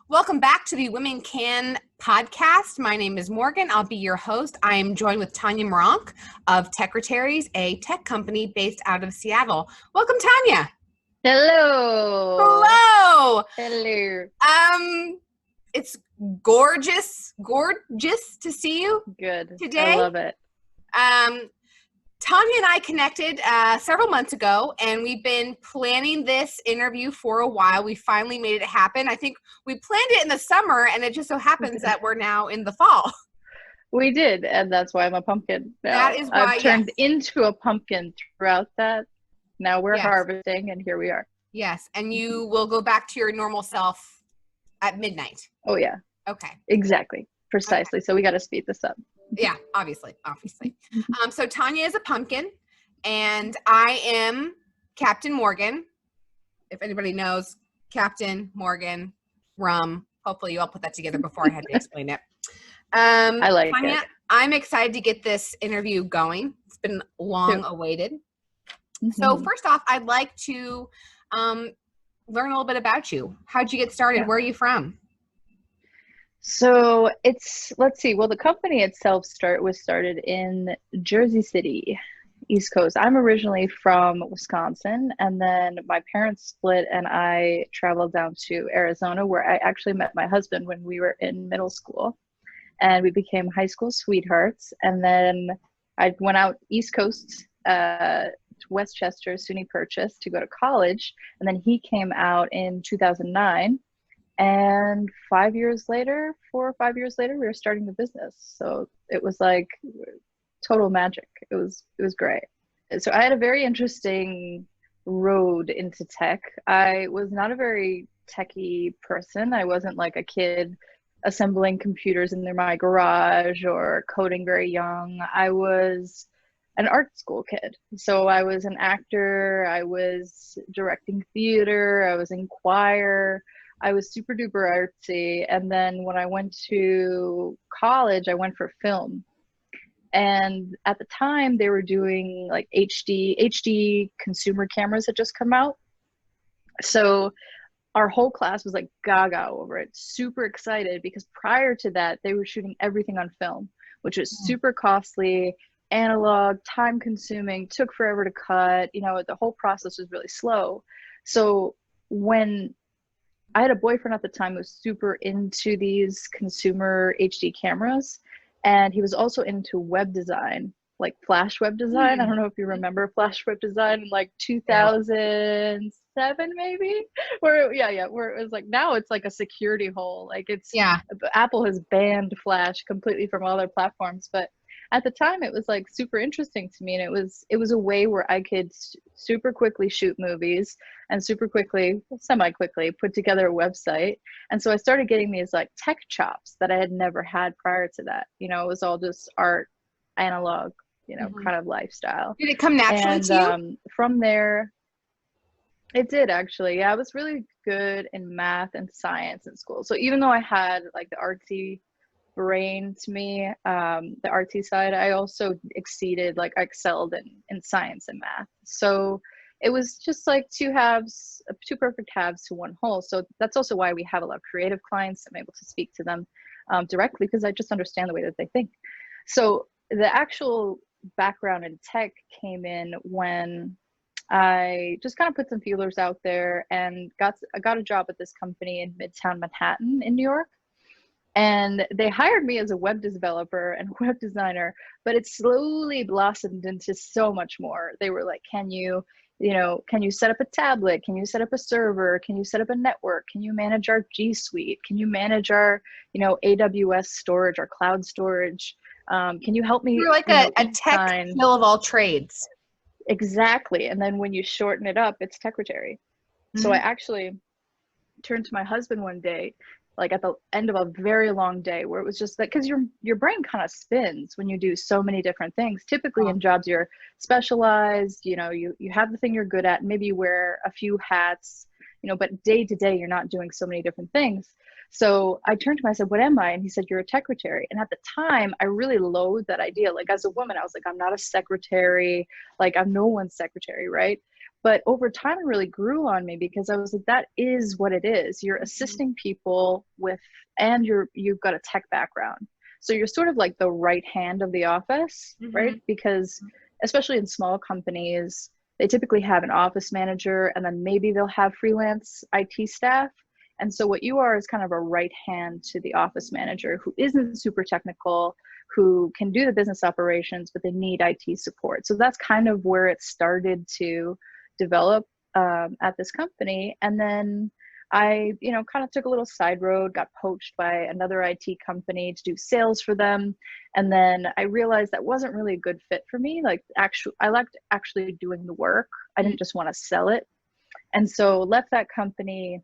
Welcome back to the Women Can podcast. My name is Morgan. I'll be your host. I am joined with Tanya Meronk of Techretaries, a tech company based out of Seattle. Welcome, Tanya. Hello. Hello. Hello. It's gorgeous to see you. Good. Today. I love it. Tanya and I connected several months ago, and we've been planning this interview for a while. We finally made it happen. I think we planned it in the summer, and it just so happens that we're now in the fall. We did, and that's why I'm a pumpkin now. That is why I've turned into a pumpkin throughout that. Now we're harvesting, and here we are. Yes, and you will go back to your normal self at midnight. Oh, yeah. Okay. Exactly. Precisely. Okay. So we got to speed this up. Yeah, obviously. So Tanya is a pumpkin, and I am Captain Morgan. If anybody knows, Captain Morgan Rum. Hopefully you all put that together before I had to explain it. I like Tanya, it. I'm excited to get this interview going. It's been long awaited. Mm-hmm. So first off, I'd like to learn a little bit about you. How'd you get started? Yeah. Where are you from? So let's see. Well, the company itself was started in Jersey City, East Coast. I'm originally from Wisconsin, and then my parents split and I traveled down to Arizona, where I actually met my husband when we were in middle school, and we became high school sweethearts. And then I went out East Coast, to Westchester, SUNY Purchase, to go to college. And then he came out in 2009. And 4 or 5 years later, we were starting the business. So it was like total magic. It was great. So I had a very interesting road into tech. I was not a very techie person. I wasn't like a kid assembling computers in my garage or coding very young. I was an art school kid. So I was an actor. I was directing theater. I was in choir. I was super duper artsy. And then when I went to college, I went for film. And at the time they were doing like HD consumer cameras had just come out. So our whole class was like gaga over it, super excited, because prior to that, they were shooting everything on film, which was super costly, analog, time consuming, took forever to cut. The whole process was really slow. So when I had a boyfriend at the time who was super into these consumer HD cameras, and he was also into web design, like Flash web design. I don't know if you remember Flash web design in like 2007 maybe, where it was like, now it's like a security hole. Like Apple has banned Flash completely from all their platforms, but at the time it was like super interesting to me, and it was a way where I could super quickly shoot movies and semi-quickly put together a website. And so I started getting these like tech chops that I had never had prior to that. It was all just art, analog, kind of lifestyle. Did it come naturally to you? From there, it did actually. Yeah, I was really good in math and science in school. So even though I had like the artsy brain to me, the artsy side, I also excelled in science and math. So it was just like two perfect halves to one whole. So that's also why we have a lot of creative clients. I'm able to speak to them directly, because I just understand the way that they think. So the actual background in tech came in when I just kind of put some feelers out there and I got a job at this company in Midtown Manhattan in New York. And they hired me as a web developer and web designer, but it slowly blossomed into so much more. They were like, can you set up a tablet? Can you set up a server? Can you set up a network? Can you manage our G Suite? Can you manage our, AWS storage, our cloud storage? Can you help me? You're like a tech mill of all trades. Exactly. And then when you shorten it up, it's Techretary. Mm-hmm. So I actually turned to my husband one day, like at the end of a very long day, where it was just like, because your brain kind of spins when you do so many different things. Typically in jobs you're specialized, you have the thing you're good at, maybe you wear a few hats, but day to day you're not doing so many different things. So I turned to him, I said, what am I? And he said, you're a techretary. And at the time I really loathed that idea. Like as a woman, I was like, I'm not a secretary, like I'm no one's secretary, right? But over time, it really grew on me because I was like, that is what it is. You're assisting people with, and you've got a tech background. So you're sort of like the right hand of the office, right? Because especially in small companies, they typically have an office manager and then maybe they'll have freelance IT staff. And so what you are is kind of a right hand to the office manager who isn't super technical, who can do the business operations, but they need IT support. So that's kind of where it started to develop at this company. And then I, kind of took a little side road, got poached by another IT company to do sales for them. And then I realized that wasn't really a good fit for me. Like I liked actually doing the work. I didn't just want to sell it. And so left that company.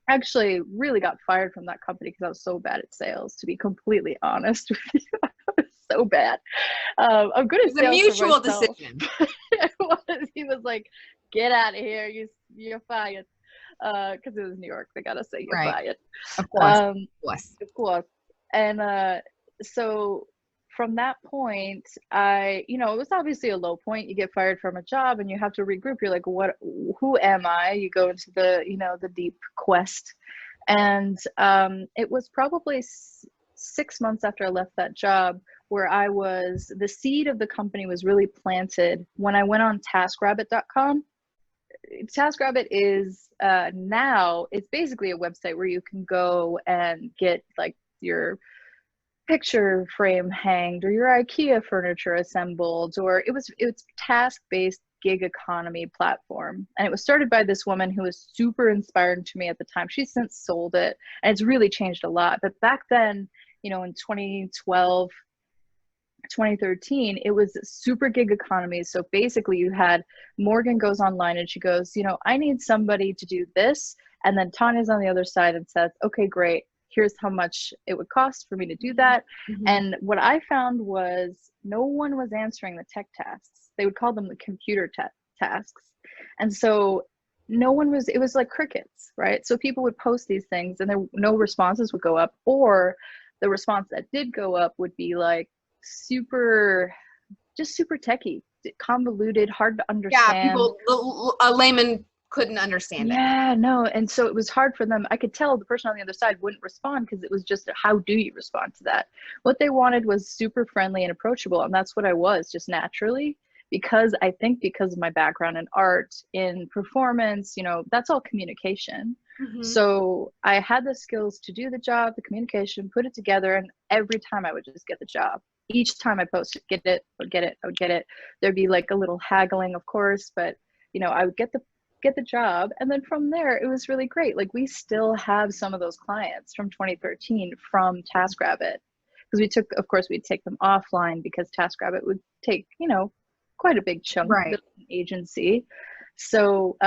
Actually really got fired from that company because I was so bad at sales, to be completely honest with you. I was so bad. I'm good at sales. It's a mutual decision. He was like, get out of here, you're fired. Because it was New York, they gotta say you're fired. Of course. Of course. And so from that point, it was obviously a low point. You get fired from a job and you have to regroup. You're like, who am I? You go into the deep quest. And it was probably 6 months after I left that job where the seed of the company was really planted when I went on TaskRabbit.com. TaskRabbit is now, it's basically a website where you can go and get like your picture frame hanged or your IKEA furniture assembled, or it's task-based gig economy platform. And it was started by this woman who was super inspiring to me at the time. She's since sold it and it's really changed a lot. But back then, in 2012, 2013, it was super gig economy. So basically you had Morgan goes online and she goes, I need somebody to do this. And then Tanya's on the other side and says, okay, great. Here's how much it would cost for me to do that. And what I found was no one was answering the tech tasks. They would call them the computer tasks. And so it was like crickets, right? So people would post these things and no responses would go up, or the response that did go up would be like super techie, convoluted, hard to understand. A layman couldn't understand it. Yeah, no. And so it was hard for them. I could tell the person on the other side wouldn't respond because it was just, how do you respond to that? What they wanted was super friendly and approachable. And that's what I was, just naturally, because of my background in art, in performance, that's all communication. So I had the skills to do the job, the communication, put it together. And every time I would just get the job. Each time I posted, I would get it. There'd be like a little haggling, of course, but I would get the job. And then from there, it was really great. Like we still have some of those clients from 2013 from TaskRabbit, because we'd take them offline because TaskRabbit would take, quite a big chunk of the agency. So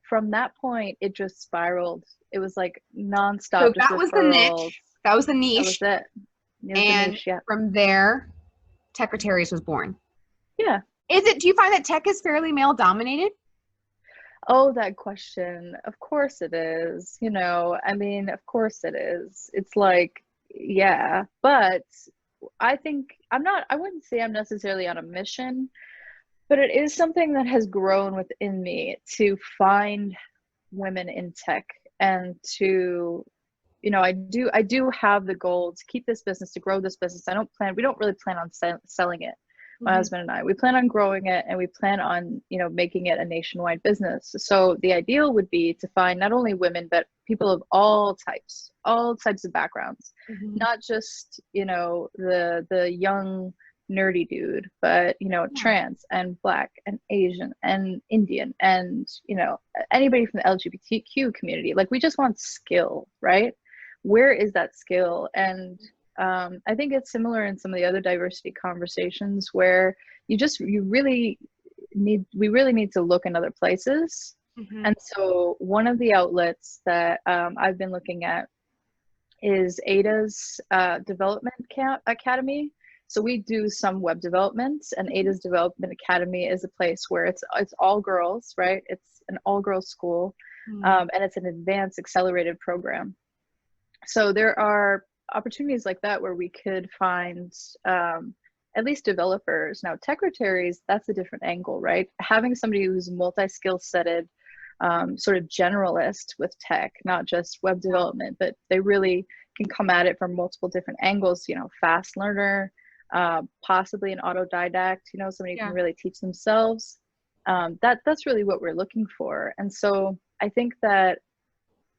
from that point, it just spiraled. It was like nonstop. So that was the niche. That was the niche. That was it. And from there, Techretaries was born. Yeah. Do you find that tech is fairly male dominated? Oh, that question. Of course it is. Of course it is. It's like, yeah, but I wouldn't say I'm necessarily on a mission, but it is something that has grown within me to find women in tech and to, I do have the goal to keep this business, to grow this business. We don't really plan on selling it. My husband and I, we plan on growing it, and we plan on, making it a nationwide business. So the ideal would be to find not only women, but people of all types of backgrounds, not just, the young nerdy dude, but, trans and Black and Asian and Indian and, anybody from the LGBTQ community. Like we just want skill, right? Where is that skill? And I think it's similar in some of the other diversity conversations where we really need to look in other places. And so one of the outlets that I've been looking at is Ada's Development Academy. So we do some web development, and Ada's Development Academy is a place where it's all girls, right? It's an all girls school, and it's an advanced accelerated program. So there are opportunities like that where we could find at least developers. Now, Techretaries, that's a different angle, right? Having somebody who's multi-skill setted, sort of generalist with tech, not just web development, but they really can come at it from multiple different angles, you know, fast learner, possibly an autodidact, you know, somebody who can really teach themselves. That's really what we're looking for. And so I think that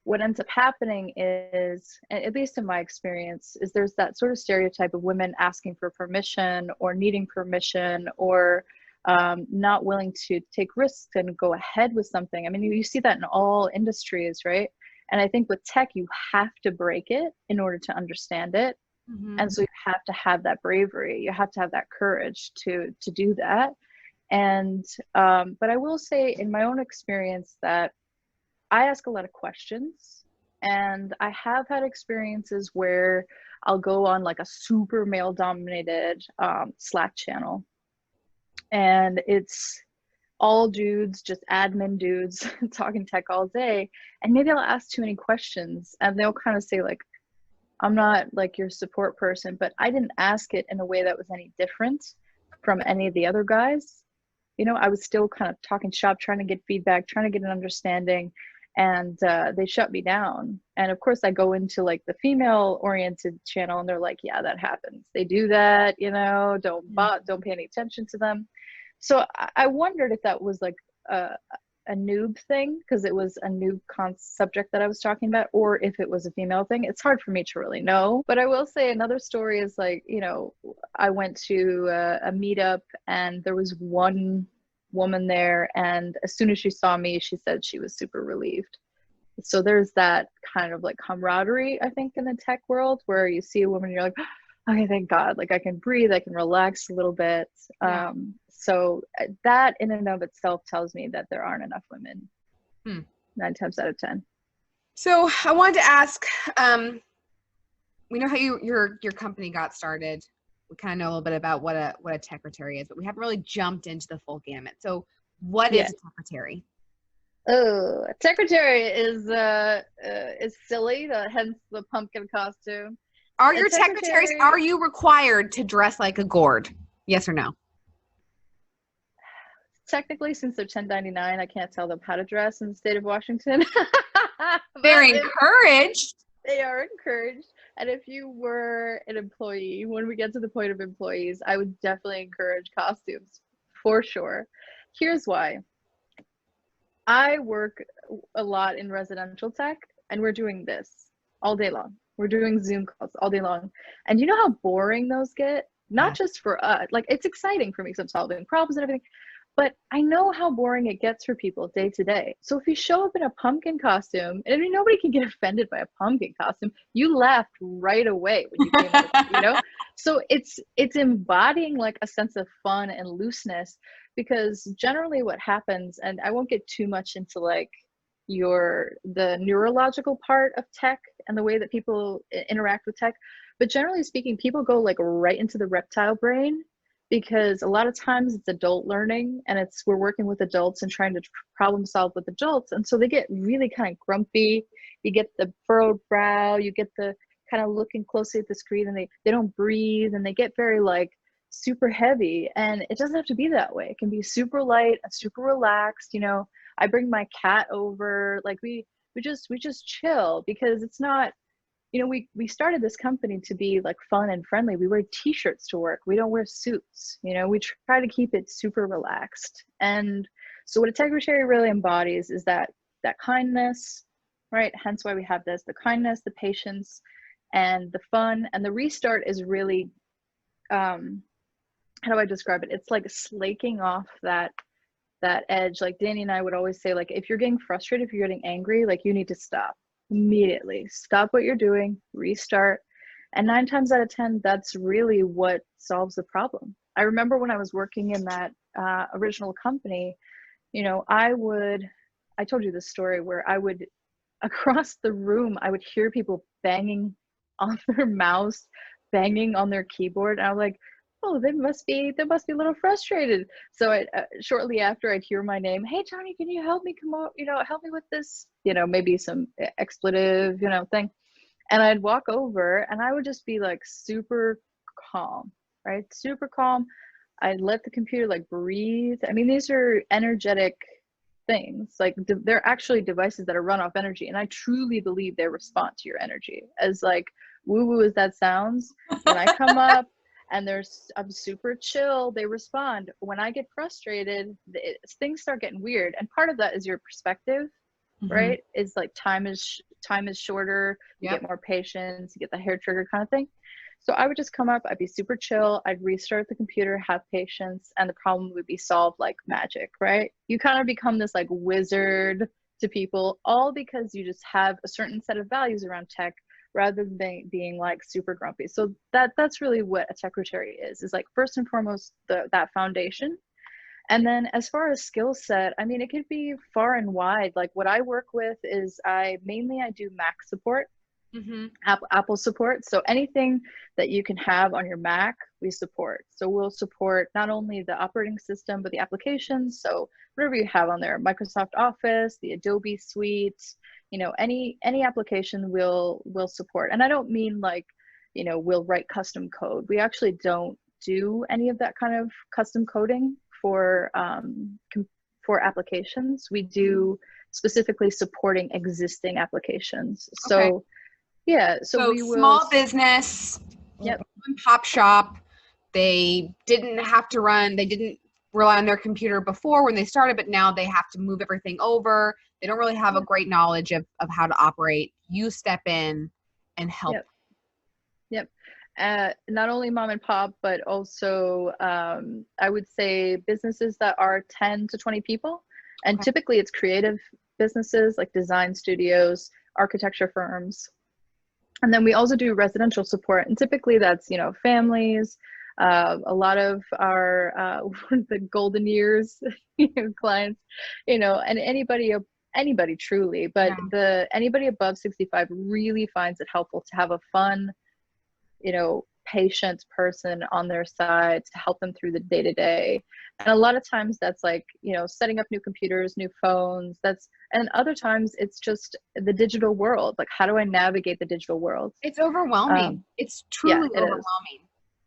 what ends up happening is, at least in my experience, is there's that sort of stereotype of women asking for permission or needing permission, or not willing to take risks and go ahead with something. I mean, you see that in all industries, right? And I think with tech, you have to break it in order to understand it. And so you have to have that bravery. You have to have that courage to do that. And but I will say, in my own experience, that I ask a lot of questions, and I have had experiences where I'll go on like a super male dominated Slack channel, and it's all dudes, just admin dudes talking tech all day. And maybe I'll ask too many questions, and they'll kind of say like, I'm not like your support person, but I didn't ask it in a way that was any different from any of the other guys. You know, I was still kind of talking shop, trying to get feedback, trying to get an understanding, and they shut me down. And of course I go into like the female oriented channel, and they're like, yeah, that happens, they do that, you know, don't pay any attention to them. So I wondered if that was like a noob thing, because it was a new subject that I was talking about, or if it was a female thing. It's hard for me to really know. But I will say another story is like, you know, I went to a meetup, and there was one woman there, and as soon as she saw me, she said she was super relieved. So there's that kind of like camaraderie, I think, in the tech world, where you see a woman and you're like, okay, thank God, like I can breathe, I can relax a little bit. So that in and of itself tells me that there aren't enough women 9 times out of 10. So I wanted to ask, we know how your company got started. We kind of know a little bit about what a Techretary is, but we haven't really jumped into the full gamut. So what is a Techretary? Oh, a Techretary is silly, hence the pumpkin costume. Are your Techretaries, are you required to dress like a gourd? Yes or no? Technically, since they're 1099, I can't tell them how to dress in the state of Washington. They're encouraged. They are encouraged. And if you were an employee, when we get to the point of employees, I would definitely encourage costumes for sure. Here's why. I work a lot in residential tech, and we're doing this all day long. We're doing Zoom calls all day long. And you know how boring those get? Not just for us. Like, it's exciting for me because I'm solving problems and everything, but I know how boring it gets for people day to day. So if you show up in a pumpkin costume, and I mean, nobody can get offended by a pumpkin costume, you laughed right away when you came out, you know? So it's embodying like a sense of fun and looseness, because generally what happens, and I won't get too much into like the neurological part of tech and the way that people interact with tech, but generally speaking, people go like right into the reptile brain, because a lot of times it's adult learning, and we're working with adults and trying to problem solve with adults. And so they get really kind of grumpy. You get the furrowed brow, you get the kind of looking closely at the screen, and they don't breathe, and they get very like super heavy. And it doesn't have to be that way. It can be super light and super relaxed. You know, I bring my cat over, like we just chill, because it's not, you know, we started this company to be like fun and friendly. We wear t-shirts to work. We don't wear suits. You know, we try to keep it super relaxed. And so what a Techretary really embodies is that kindness, right? Hence why we have this, the kindness, the patience, and the fun. And the restart is really, how do I describe it? It's like slaking off that edge. Like Danny and I would always say, like, if you're getting frustrated, if you're getting angry, like, you need to stop immediately. Stop what you're doing, restart. And 9 times out of 10, that's really what solves the problem. I remember when I was working in that original company, you know, I told you this story where I would, across the room, I would hear people banging on their mouse, banging on their keyboard. And I was like, oh, they must be a little frustrated. So shortly after, I'd hear my name. Hey, Tony, can you help me come out? You know, help me with this, you know, maybe some expletive, you know, thing. And I'd walk over, and I would just be like super calm. right? Super calm. I let the computer like breathe. I mean, these are energetic things. Like they're actually devices that are run off energy. And I truly believe they respond to your energy. As like woo woo as that sounds, when I come up and I'm super chill, they respond. When I get frustrated, things start getting weird. And part of that is your perspective, right? It's like time is shorter. You Yep. get more patience. You get the hair trigger kind of thing. So I would just come up, I'd be super chill, I'd restart the computer, have patience, and the problem would be solved like magic, right? You kind of become this like wizard to people, all because you just have a certain set of values around tech rather than being like super grumpy. So that's really what a secretary is like first and foremost, that foundation. And then as far as skill set, I mean, it could be far and wide. Like what I work with is I do Mac support. Apple support. So anything that you can have on your Mac, we support. So we'll support not only the operating system, but the applications. So whatever you have on there, Microsoft Office, the Adobe Suite, you know, any application we'll support. And I don't mean like, you know, we'll write custom code. We actually don't do any of that kind of custom coding for applications. We do specifically supporting existing applications. So Okay. yeah, so we will. Small business, Yep. pop shop. They didn't rely on their computer before when they started, but now they have to move everything over. They don't really have a great knowledge of how to operate. You step in and help. Yep. Not only mom and pop, but also I would say businesses that are 10 to 20 people. And typically it's creative businesses like design studios, architecture firms. And then we also do residential support, and typically that's, you know, families. A lot of our the golden years clients, you know, and anybody truly, but anybody above 65 really finds it helpful to have a fun, you know, patient person on their side to help them through the day-to-day. And a lot of times that's like, you know, setting up new computers, new phones, and other times it's just the digital world. Like, how do I navigate the digital world? It's overwhelming. It's truly overwhelming.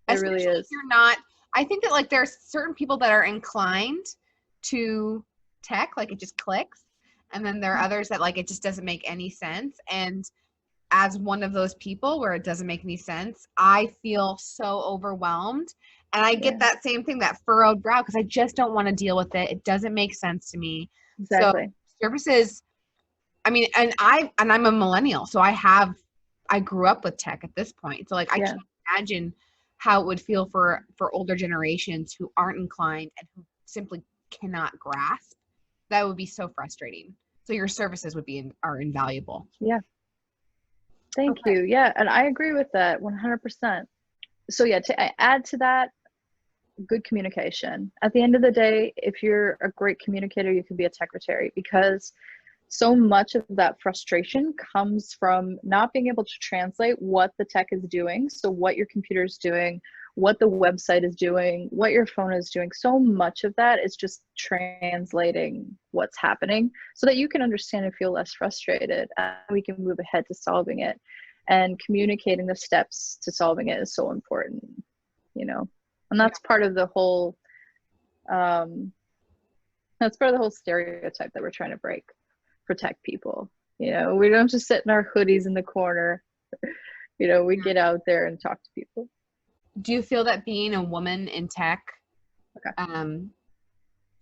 It really is. If you're not, I think that like there's certain people that are inclined to tech, like it just clicks. And then there are others that like, it just doesn't make any sense. And as one of those people where it doesn't make any sense, I feel so overwhelmed. And I get that same thing, that furrowed brow, because I just don't want to deal with it. It doesn't make sense to me. Exactly. So services, I mean, and I'm a millennial, so I grew up with tech at this point. So like I can't imagine how it would feel for older generations who aren't inclined and who simply cannot grasp. That would be so frustrating. So your services are invaluable. Yeah. Thank you. Yeah. And I agree with that 100%. So yeah, to add to that, good communication. At the end of the day, if you're a great communicator, you can be a secretary, because so much of that frustration comes from not being able to translate what the tech is doing. So what your computer is doing, what the website is doing, what your phone is doing. So much of that is just translating what's happening so that you can understand and feel less frustrated, and we can move ahead to solving it. And communicating the steps to solving it is so important, you know. And that's part of the whole stereotype that we're trying to break. Protect people, you know. We don't just sit in our hoodies in the corner, you know. We get out there and talk to people. Do you feel that being a woman in tech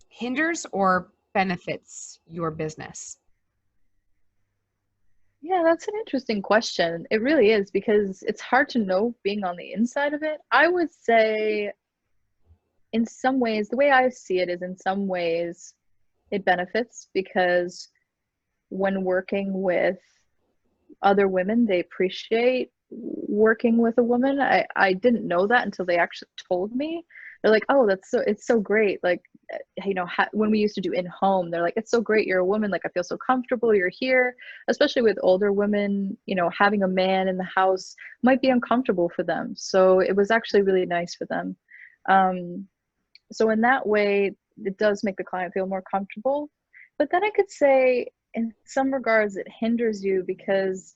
hinders or benefits your business? Yeah, that's an interesting question. It really is, because it's hard to know being on the inside of it. I would say in some ways, the way I see it is in some ways it benefits, because when working with other women, they appreciate working with a woman. I didn't know that until they actually told me. They're like, oh, it's so great. Like, you know, when we used to do in-home, they're like, it's so great you're a woman. Like, I feel so comfortable you're here. Especially with older women, you know, having a man in the house might be uncomfortable for them. So it was actually really nice for them. So in that way, it does make the client feel more comfortable. But then I could say in some regards it hinders you, because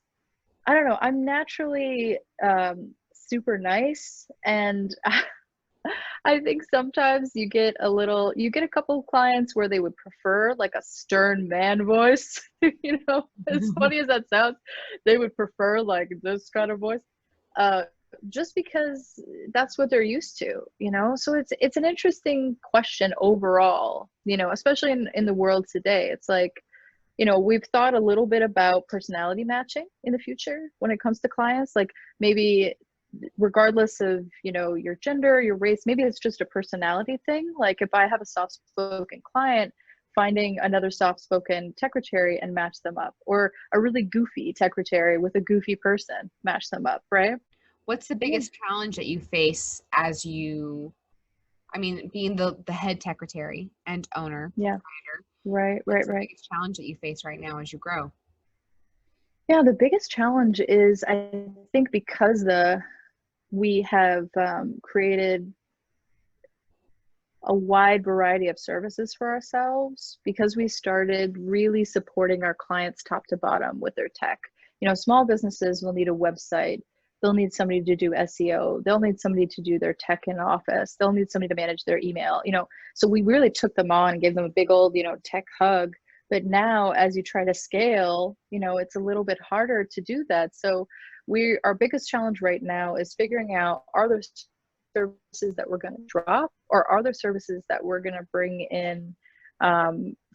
I don't know, I'm naturally super nice, and I think sometimes you get a couple of clients where they would prefer like a stern man voice, you know, as funny as that sounds, they would prefer like this kind of voice. Uh, just because that's what they're used to, you know? So it's an interesting question overall, you know, especially in the world today. It's like, you know, we've thought a little bit about personality matching in the future when it comes to clients, like maybe regardless of, you know, your gender, your race, maybe it's just a personality thing. Like if I have a soft-spoken client, finding another soft-spoken secretary and match them up, or a really goofy secretary with a goofy person, match them up, right? What's the Yeah. biggest challenge that you face as you, I mean, being the head secretary and owner, Yeah. proprietor, Right, what's right, the right. biggest challenge that you face right now as you grow? Yeah, the biggest challenge is I think because the we have created a wide variety of services for ourselves because we started really supporting our clients top to bottom with their tech. You know, small businesses will need a website. They'll need somebody to do SEO. They'll need somebody to do their tech in office. They'll need somebody to manage their email, you know. So we really took them on and gave them a big old, you know, tech hug. But now as you try to scale, you know, it's a little bit harder to do that. So our biggest challenge right now is figuring out, are there services that we're going to drop, or are there services that we're going to bring in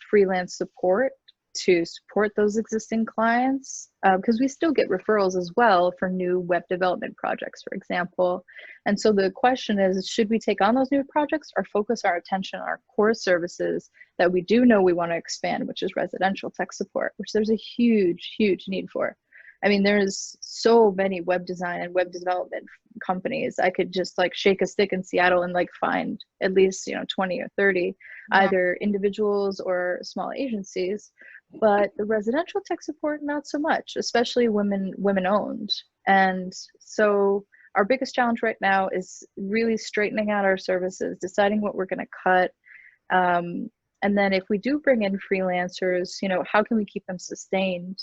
freelance support to support those existing clients, because we still get referrals as well for new web development projects, for example. And so the question is, should we take on those new projects or focus our attention on our core services that we do know we want to expand, which is residential tech support, which there's a huge, huge need for. I mean, there's so many web design and web development companies. I could just like shake a stick in Seattle and like find at least, you know, 20 or 30, Yeah. either individuals or small agencies. But the residential tech support, not so much, especially women owned. And so our biggest challenge right now is really straightening out our services, deciding what we're going to cut. And then if we do bring in freelancers, you know, how can we keep them sustained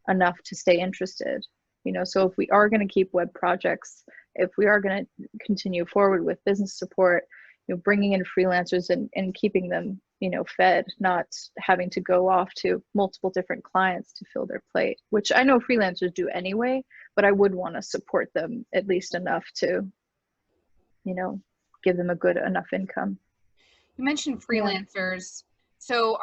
enough to stay interested? You know, so if we are going to keep web projects, if we are going to continue forward with business support, you know, bringing in freelancers and keeping them, you know, fed, not having to go off to multiple different clients to fill their plate, which I know freelancers do anyway, but I would want to support them at least enough to, you know, give them a good enough income. You mentioned Yeah. freelancers. So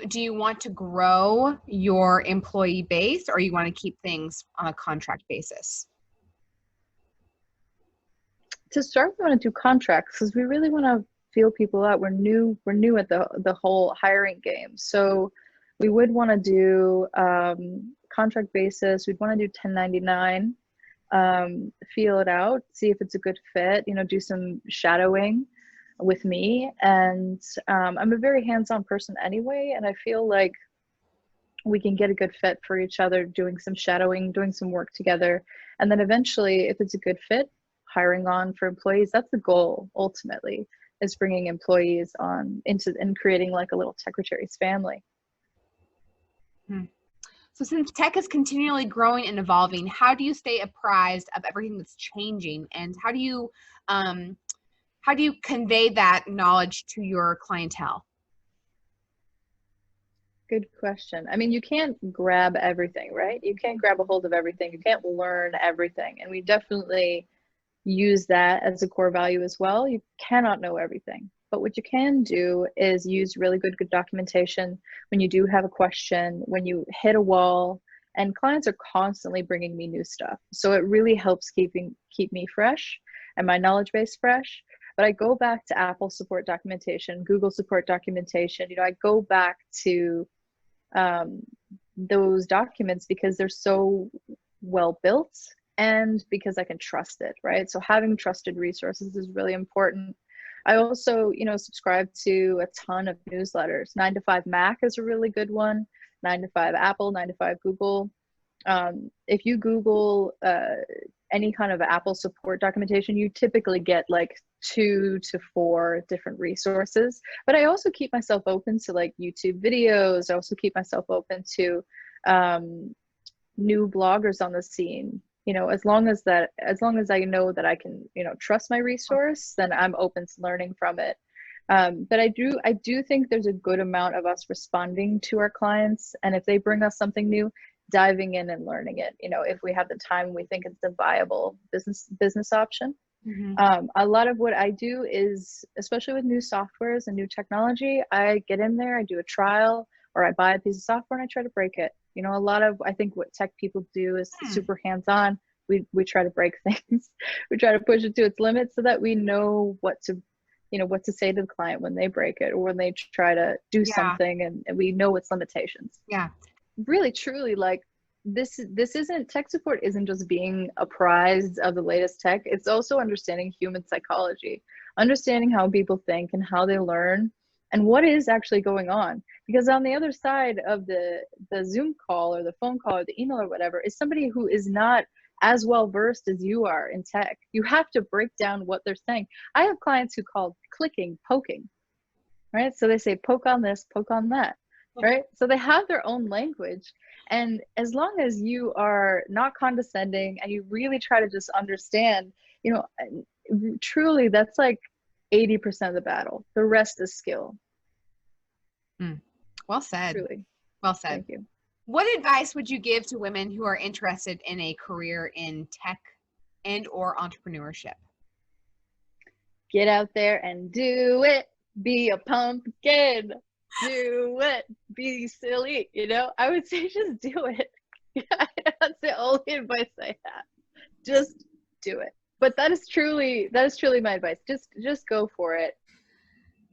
do you want to grow your employee base, or you want to keep things on a contract basis? To start, we want to do contracts because we really want to feel people out. We're new at the whole hiring game. So we would want to do contract basis. We'd want to do 1099, feel it out, see if it's a good fit, you know, do some shadowing with me. And I'm a very hands-on person anyway, and I feel like we can get a good fit for each other, doing some shadowing, doing some work together. And then eventually, if it's a good fit, hiring on for employees. That's the goal ultimately, is bringing employees on into and creating like a little Techretaries family. So since tech is continually growing and evolving, how do you stay apprised of everything that's changing, and how do you convey that knowledge to your clientele? Good question. I mean, you can't grab everything, right? You can't grab a hold of everything. You can't learn everything. And we definitely use that as a core value as well. You cannot know everything, but what you can do is use really good documentation when you do have a question, when you hit a wall. And clients are constantly bringing me new stuff, so it really helps keep me fresh and my knowledge base fresh. But I go back to Apple support documentation, Google support documentation. You know, I go back to those documents because they're so well built and because I can trust it, right? So having trusted resources is really important. I also, you know, subscribe to a ton of newsletters. 9 to 5 Mac is a really good one. 9 to 5 Apple, 9 to 5 Google. If you Google any kind of Apple support documentation, you typically get like 2 to 4 different resources. But I also keep myself open to like YouTube videos. I also keep myself open to new bloggers on the scene. you know, as long as I know that I can, you know, trust my resource, then I'm open to learning from it. But I do think there's a good amount of us responding to our clients, and if they bring us something new, diving in and learning it. You know, if we have the time, we think it's a viable business option. Mm-hmm. A lot of what I do is, especially with new softwares and new technology, I get in there, I do a trial, or I buy a piece of software and I try to break it. You know, a lot of, I think what tech people do is super hands-on. We try to break things. We try to push it to its limits so that we know what to, you know, what to say to the client when they break it or when they try to do Yeah. something, and we know its limitations. Yeah. Really, truly, like, this isn't, tech support isn't just being apprised of the latest tech. It's also understanding human psychology, understanding how people think and how they learn and what is actually going on. Because on the other side of the Zoom call or the phone call or the email or whatever is somebody who is not as well versed as you are in tech. You have to break down what they're saying. I have clients who call clicking poking, right? So they say poke on this, poke on that, right? So they have their own language. And as long as you are not condescending and you really try to just understand, you know, truly that's like 80% of the battle. The rest is skill. Well said. Truly. Well said. Thank you. What advice would you give to women who are interested in a career in tech and or entrepreneurship? Get out there and do it. Be a pumpkin. Do it. Be silly. You know, I would say just do it. That's the only advice I have. Just do it. But that is truly my advice. Just go for it.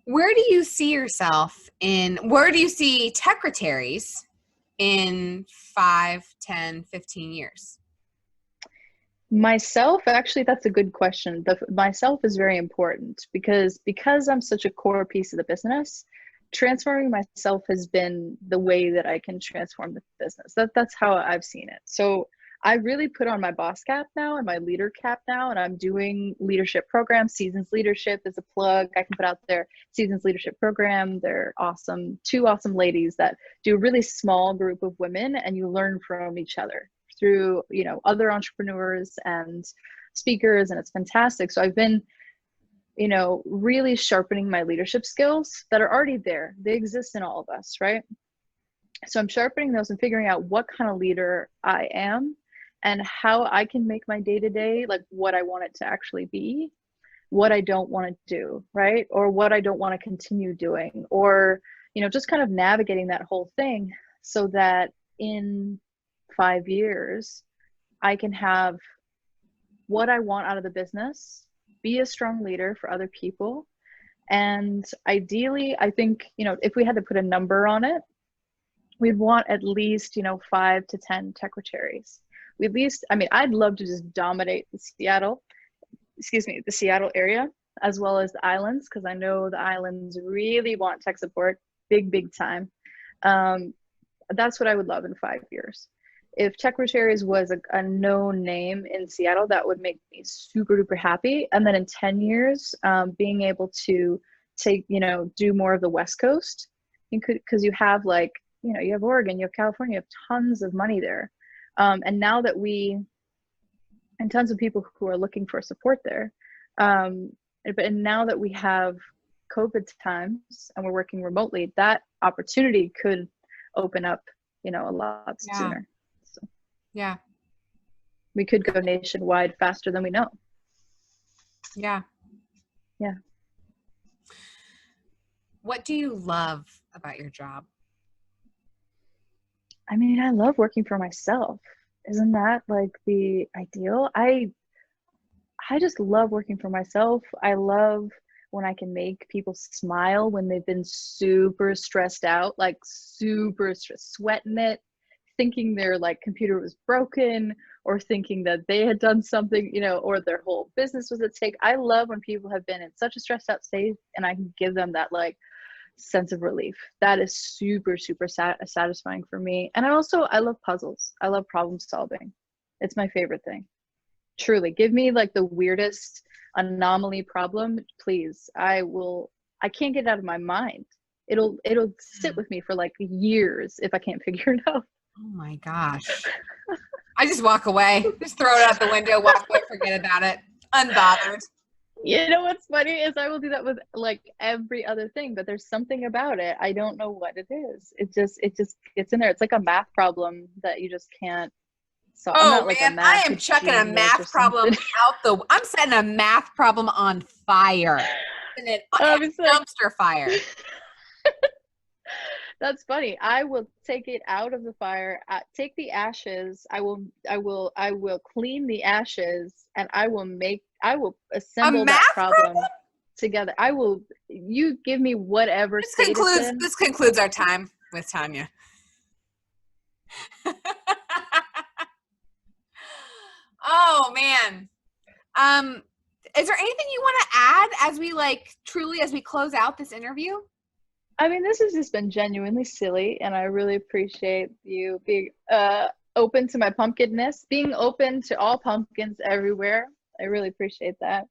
Where do you see yourself where do you see Techretaries in 5, 10, 15 years? Myself, actually, that's a good question. Myself is very important because I'm such a core piece of the business. Transforming myself has been the way that I can transform the business. That's how I've seen it. So I really put on my boss cap now and my leader cap now, and I'm doing leadership programs. Seasons Leadership is a plug I can put out there. Seasons Leadership Program. They're awesome. 2 awesome ladies that do a really small group of women, and you learn from each other through, you know, other entrepreneurs and speakers, and it's fantastic. So I've been, you know, really sharpening my leadership skills that are already there. They exist in all of us, right? So I'm sharpening those and figuring out what kind of leader I am and how I can make my day-to-day like what I want it to actually be, what I don't want to do, right? Or what I don't want to continue doing, or, you know, just kind of navigating that whole thing so that in 5 years, I can have what I want out of the business, be a strong leader for other people. And ideally, I think, you know, if we had to put a number on it, we'd want at least, you know, 5 to 10 Techretaries. We at least, I mean, I'd love to just dominate the Seattle area, as well as the islands, because I know the islands really want tech support, big time. That's what I would love in 5 years. If Techretaries was a known name in Seattle, that would make me super duper happy. And then in 10 years, being able to take, you know, do more of the West Coast, because you have like, you know, you have Oregon, you have California, you have tons of money there. And now that and tons of people who are looking for support there. But now that we have COVID times and we're working remotely, that opportunity could open up, you know, a lot sooner. So yeah, we could go nationwide faster than we know. Yeah. What do you love about your job? I mean, I love working for myself. Isn't that like the ideal? I just love working for myself. I love when I can make people smile when they've been super stressed out, like super stressed, sweating it, thinking their like computer was broken, or thinking that they had done something, you know, or their whole business was at stake. I love when people have been in such a stressed out state and I can give them that like sense of relief. That is super satisfying for me. And I love puzzles. I love problem solving. It's my favorite thing. Truly, give me like the weirdest anomaly problem, please. I can't get it out of my mind. It'll sit with me for like years if I can't figure it out. Oh my gosh. I just walk away. Just throw it out the window, walk away, forget about it. Unbothered. You know what's funny is I will do that with like every other thing, but there's something about it. I don't know what it is. It just gets in there. It's like a math problem that you just can't solve. I'm not like a man, I am math chucking a genius or math problem something. I'm setting a math problem on fire. And it dumpster fire. That's funny. I will take it out of the fire, take the ashes. I will clean the ashes, and I will assemble that problem together. You give me whatever state it's in. This concludes our time with Tanya. Oh man. Is there anything you want to add as we close out this interview? I mean, this has just been genuinely silly, and I really appreciate you being open to my pumpkinness, being open to all pumpkins everywhere. I really appreciate that.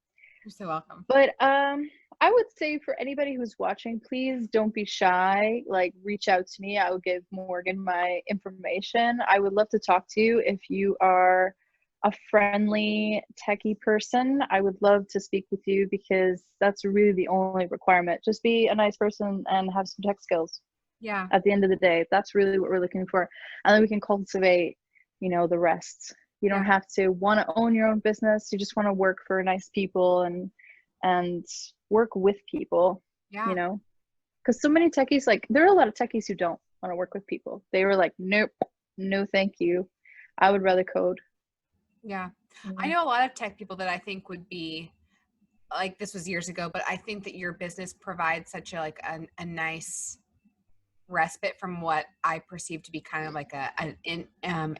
You're so welcome. But I would say for anybody who's watching, please don't be shy. Like, reach out to me. I will give Morgan my information. I would love to talk to you if you are a friendly techie person. I would love to speak with you because that's really the only requirement. Just be a nice person and have some tech skills. Yeah. At the end of the day, that's really what we're looking for. And then we can cultivate, the rest. You don't have to want to own your own business. You just want to work for nice people and work with people, because so many techies, there are a lot of techies who don't want to work with people. They were like, nope, no, thank you. I would rather code. Yeah. I know a lot of tech people that I think would be this was years ago, but I think that your business provides such a nice respite from what I perceive to be kind of like an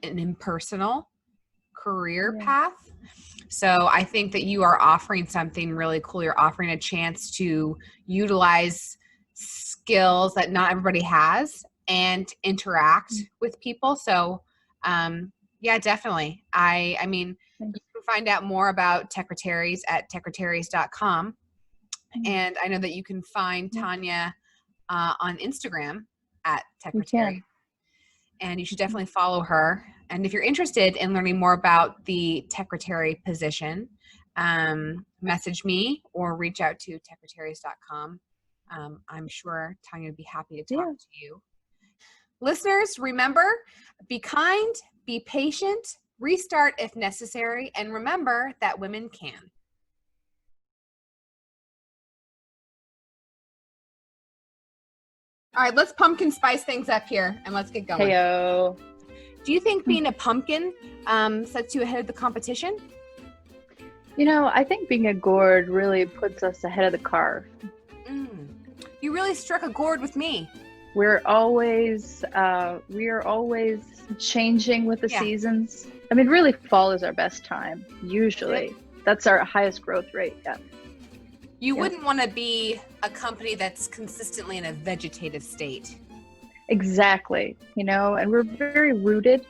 impersonal career path. So I think that you are offering something really cool. You're offering a chance to utilize skills that not everybody has and interact with people. So, yeah, definitely. I mean, you can find out more about Techretaries at techretaries.com. And I know that you can find Tanya on Instagram at Techretary. And you should definitely follow her. And if you're interested in learning more about the Techretary position, message me or reach out to techretaries.com. I'm sure Tanya would be happy to talk to you. Listeners, remember, be kind, be patient, restart if necessary, and remember that women can. All right, let's pumpkin spice things up here and let's get going. Heyo. Do you think being a pumpkin sets you ahead of the competition? I think being a gourd really puts us ahead of the car. You really struck a chord with me. We are always changing with the seasons. I mean, really, fall is our best time. Usually, that's our highest growth rate. Yeah. You wouldn't want to be a company that's consistently in a vegetative state. Exactly. And we're very rooted.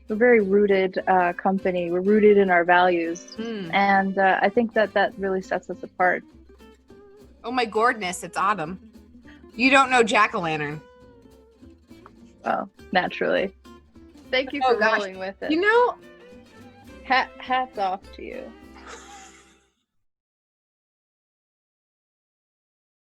We're a very rooted company. We're rooted in our values. And I think that really sets us apart. Oh my goodness, it's autumn. You don't know jack-o'-lantern. Oh, naturally. Thank you for rolling with it. You know, hats off to you.